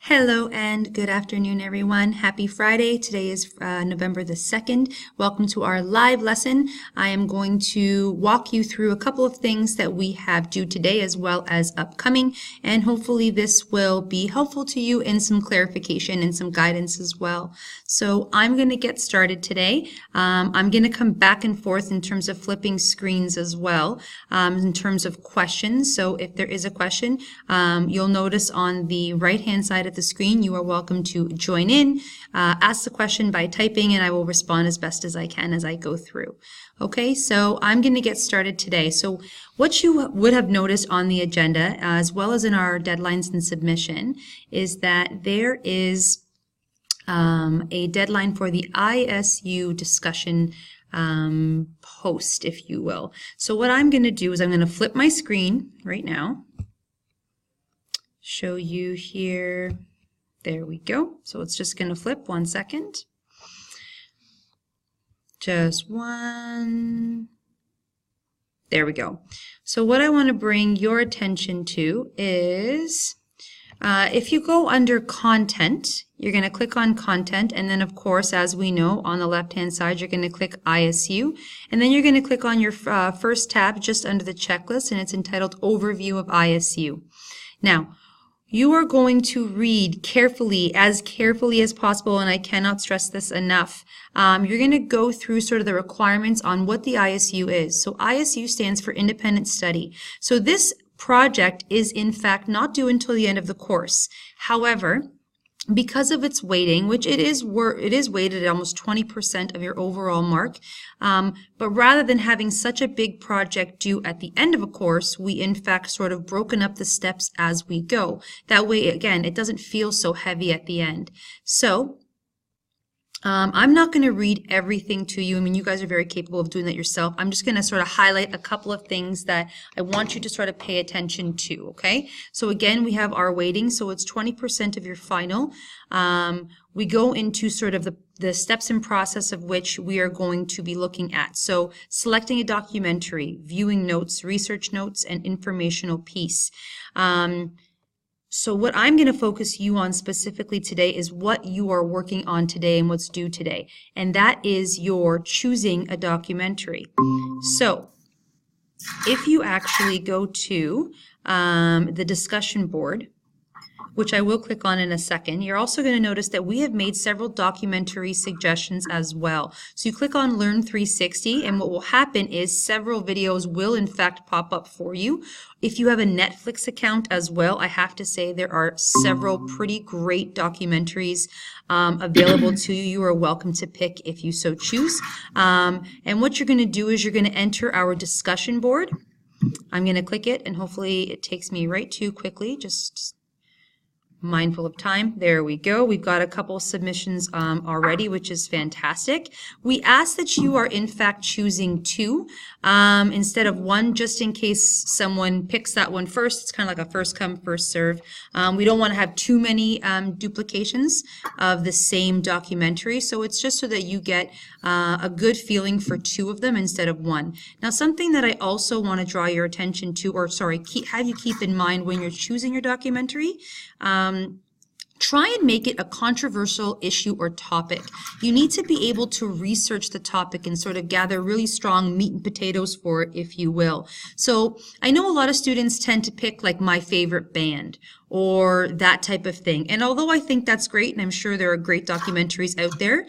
Hello and good afternoon, everyone. Happy Friday. Today is November the 2nd. Welcome to our live lesson. I am going to walk you through a couple of things that we have due today as well as upcoming, and hopefully this will be helpful to you in some clarification and some guidance as well. So I'm going to get started today. I'm going to come back and forth in terms of flipping screens as well, in terms of questions. So if there is a question, you'll notice on the right-hand side of the screen, you are welcome to join in, ask the question by typing, and I will respond as best as I can as I go through. Okay, so I'm going to get started today. So what you would have noticed on the agenda, as well as in our deadlines and submission, is that there is a deadline for the ISU discussion post, if you will. So what I'm going to do is I'm going to flip my screen right now, show you here. There we go. So it's just going to flip 1 second. Just one. There we go. So what I want to bring your attention to is if you go under content, you're going to click on content, and then of course, as we know, on the left hand side you're going to click ISU, and then you're going to click on your first tab just under the checklist, and it's entitled Overview of ISU. Now, you are going to read carefully as possible, and I cannot stress this enough. You're going to go through sort of the requirements on what the ISU is. So ISU stands for Independent Study. So this project is in fact not due until the end of the course. However, because of its weighting, which it is weighted at almost 20% of your overall mark, but rather than having such a big project due at the end of a course, we in fact sort of broken up the steps as we go. That way, again, it doesn't feel so heavy at the end. So I'm not going to read everything to you. I mean, you guys are very capable of doing that yourself. I'm just going to sort of highlight a couple of things that I want you to sort of pay attention to, okay? So again, we have our weighting, so it's 20% of your final. We go into sort of the steps and process of which we are going to be looking at. So selecting a documentary, viewing notes, research notes, and informational piece. So what I'm going to focus you on specifically today is what you are working on today and what's due today. And that is your choosing a documentary. So if you actually go to the discussion board, which I will click on in a second, you're also going to notice that we have made several documentary suggestions as well. So you click on Learn 360, and what will happen is several videos will in fact pop up for you. If you have a Netflix account as well, I have to say there are several pretty great documentaries available to you. You are welcome to pick if you so choose. And what you're going to do is you're going to enter our discussion board. I'm going to click it, and hopefully it takes me right to quickly, just mindful of time. There we go. We've got a couple submissions already, which is fantastic. We ask that you are in fact choosing two instead of one, just in case someone picks that one first. It's kind of like a first come, first serve. We don't want to have too many duplications of the same documentary, so it's just so that you get a good feeling for two of them instead of one. Now, something that I also want to draw your attention to, or sorry, have you keep in mind when you're choosing your documentary, try and make it a controversial issue or topic. You need to be able to research the topic and sort of gather really strong meat and potatoes for it, if you will. So I know a lot of students tend to pick like my favorite band or that type of thing. And although I think that's great, and I'm sure there are great documentaries out there,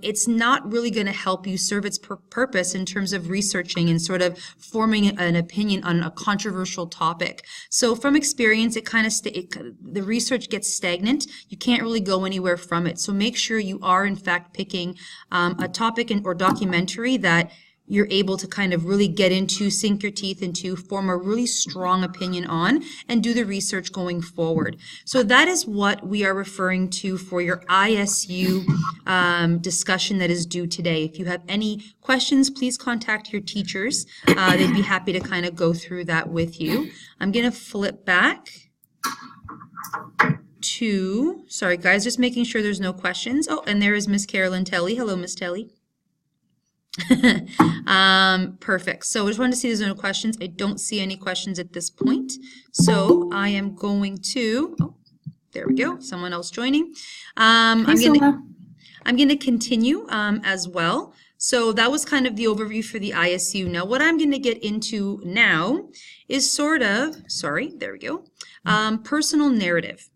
it's not really going to help you serve its purpose in terms of researching and sort of forming an opinion on a controversial topic. So from experience, it kind of the research gets stagnant. You can't really go anywhere from it. So make sure you are in fact picking a topic or documentary that you're able to kind of really get into, sink your teeth into, form a really strong opinion on, and do the research going forward. So that is what we are referring to for your ISU discussion that is due today. If you have any questions, please contact your teachers. They'd be happy to kind of go through that with you. I'm going to flip back to, sorry guys, just making sure there's no questions. Oh, and there is Miss Carolyn Telly. Hello, Miss Telly. Perfect. So I just wanted to see if there's no questions. I don't see any questions at this point. So I am going to, There we go. Someone else joining. Hey, I'm going to continue as well. So that was kind of the overview for the ISU. Now, what I'm going to get into now is personal narrative.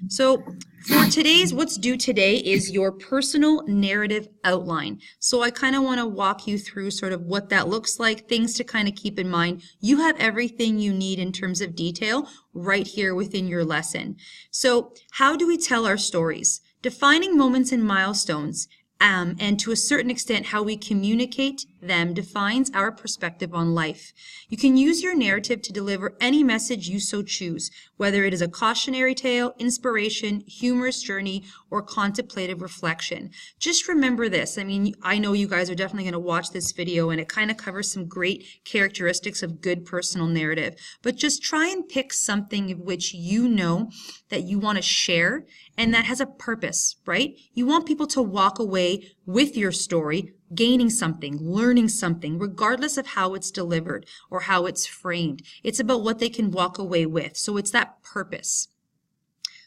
So for today's, what's due today is your personal narrative outline. So I kind of want to walk you through sort of what that looks like, things to kind of keep in mind. You have everything you need in terms of detail right here within your lesson. So how do we tell our stories? Defining moments and milestones, and to a certain extent how we communicate them defines our perspective on life. You can use your narrative to deliver any message you so choose, whether it is a cautionary tale, inspiration, humorous journey, or contemplative reflection. Just remember this. I mean, I know you guys are definitely going to watch this video and it kind of covers some great characteristics of good personal narrative, but just try and pick something of which you know that you want to share and that has a purpose, right? You want people to walk away with your story, gaining something, learning something, regardless of how it's delivered or how it's framed. It's about what they can walk away with. So it's that purpose.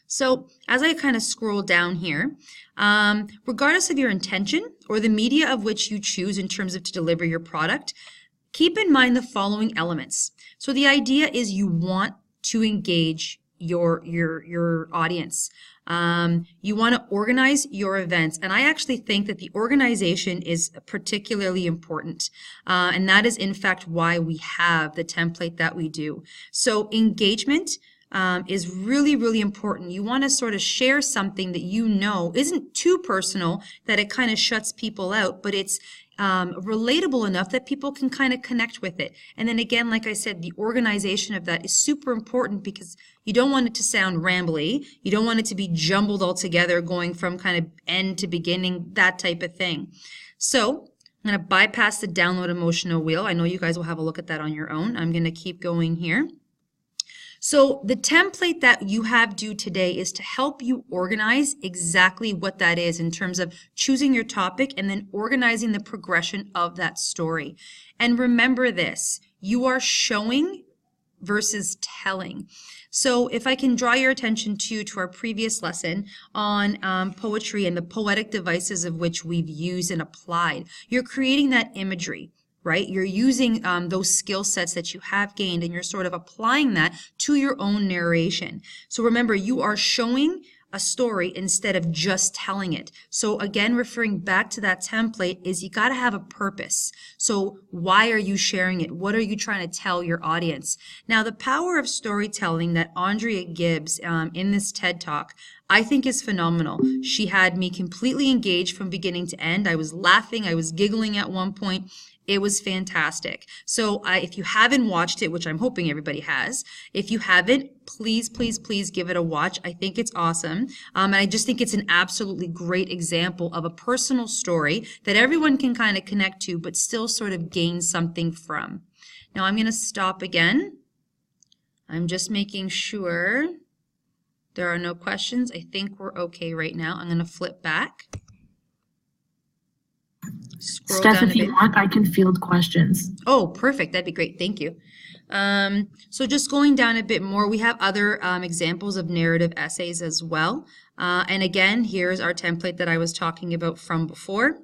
So as I kind of scroll down here, regardless of your intention or the media of which you choose in terms of to deliver your product, keep in mind the following elements. So the idea is you want to engage your audience. You want to organize your events, and I actually think that the organization is particularly important, and that is in fact why we have the template that we do. So engagement is really, really important. You want to sort of share something that you know isn't too personal that it kind of shuts people out, but it's relatable enough that people can kind of connect with it. And then again, like I said, the organization of that is super important because you don't want it to sound rambly. You don't want it to be jumbled all together, going from kind of end to beginning, that type of thing. So I'm going to bypass the download emotional wheel. I know you guys will have a look at that on your own. I'm going to keep going here. So the template that you have due today is to help you organize exactly what that is in terms of choosing your topic and then organizing the progression of that story. And remember this, you are showing versus telling. So if I can draw your attention to our previous lesson on poetry and the poetic devices of which we've used and applied, you're creating that imagery. Right? You're using those skill sets that you have gained and you're sort of applying that to your own narration. So remember, you are showing a story instead of just telling it. So again, referring back to that template is you got to have a purpose. So why are you sharing it? What are you trying to tell your audience? Now, the power of storytelling that Andrea gives in this TED Talk, I think is phenomenal. She had me completely engaged from beginning to end. I was laughing. I was giggling at one point. It was fantastic. So if you haven't watched it, which I'm hoping everybody has, if you haven't, please, please, please give it a watch. I think it's awesome. And I just think it's an absolutely great example of a personal story that everyone can kind of connect to, but still sort of gain something from. Now I'm going to stop again. I'm just making sure there are no questions. I think we're okay right now. I'm going to flip back. Scroll Steph, down if you want, I can field questions. Oh, perfect. That'd be great. Thank you. So just going down a bit more, we have other examples of narrative essays as well. And again, here's our template that I was talking about from before.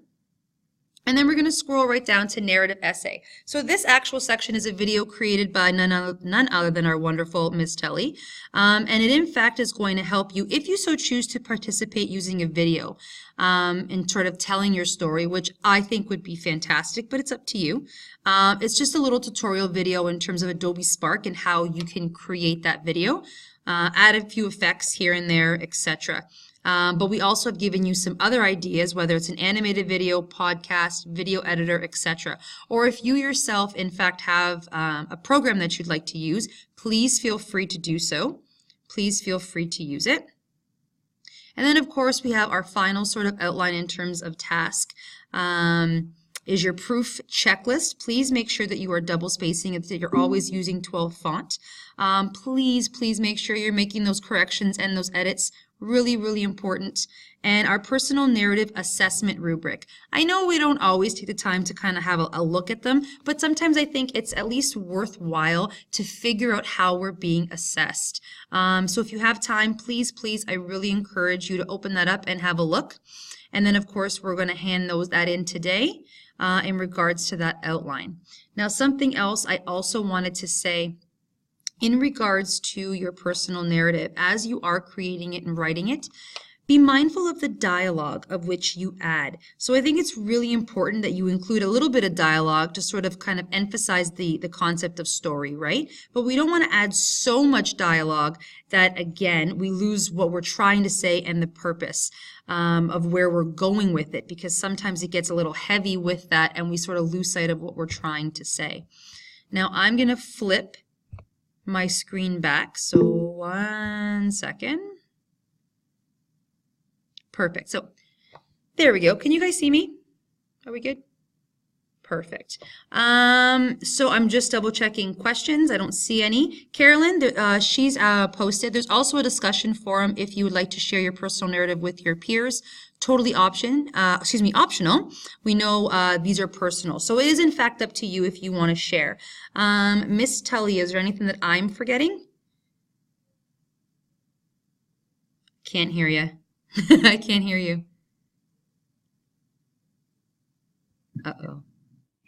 And then we're going to scroll right down to narrative essay. So this actual section is a video created by none other than our wonderful Miss Telly. And it in fact is going to help you, if you so choose, to participate using a video in sort of telling your story, which I think would be fantastic, but it's up to you. It's just a little tutorial video in terms of Adobe Spark and how you can create that video, add a few effects here and there, etc. But we also have given you some other ideas, whether it's an animated video, podcast, video editor, etc. Or if you yourself, in fact, have a program that you'd like to use, please feel free to do so. Please feel free to use it. And then, of course, we have our final sort of outline in terms of task. Is your proof checklist. Please make sure that you are double spacing and that you're always using 12 font. please make sure you're making those corrections and those edits. Really, really important. And our personal narrative assessment rubric. I know we don't always take the time to kind of have a look at them, but sometimes I think it's at least worthwhile to figure out how we're being assessed. So if you have time, please, I really encourage you to open that up and have a look. And then, of course, we're going to hand that in today in regards to that outline. Now, something else I also wanted to say in regards to your personal narrative, as you are creating it and writing it, be mindful of the dialogue of which you add. So I think it's really important that you include a little bit of dialogue to sort of kind of emphasize the concept of story, right? But we don't want to add so much dialogue that, again, we lose what we're trying to say and the purpose of where we're going with it, because sometimes it gets a little heavy with that and we sort of lose sight of what we're trying to say. Now I'm going to flip my screen back. So 1 second. Perfect. So there we go. Can you guys see me? Are we good? Perfect. So I'm just double checking questions. I don't see any. Carolyn, she's posted. There's also a discussion forum if you would like to share your personal narrative with your peers. Totally optional. We know these are personal. So it is in fact up to you if you want to share. Miss Tully, is there anything that I'm forgetting? Can't hear you. I can't hear you. Uh-oh. Can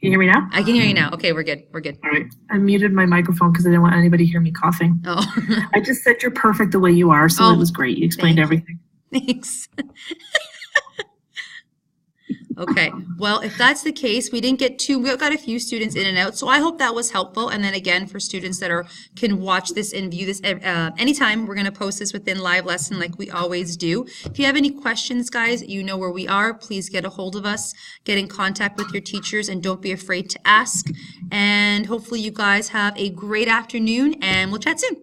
you hear me now? I can hear you now. Okay, we're good. We're good. All right. I muted my microphone because I didn't want anybody to hear me coughing. Oh. I just said you're perfect the way you are, so it was great. You explained everything. Thanks. Okay, well, if that's the case, we got a few students in and out, so I hope that was helpful. And then again, for students that can watch this and view this anytime, we're going to post this within live lesson like we always do. If you have any questions, guys, you know where we are. Please get a hold of us, get in contact with your teachers, and don't be afraid to ask. And hopefully you guys have a great afternoon, and we'll chat soon.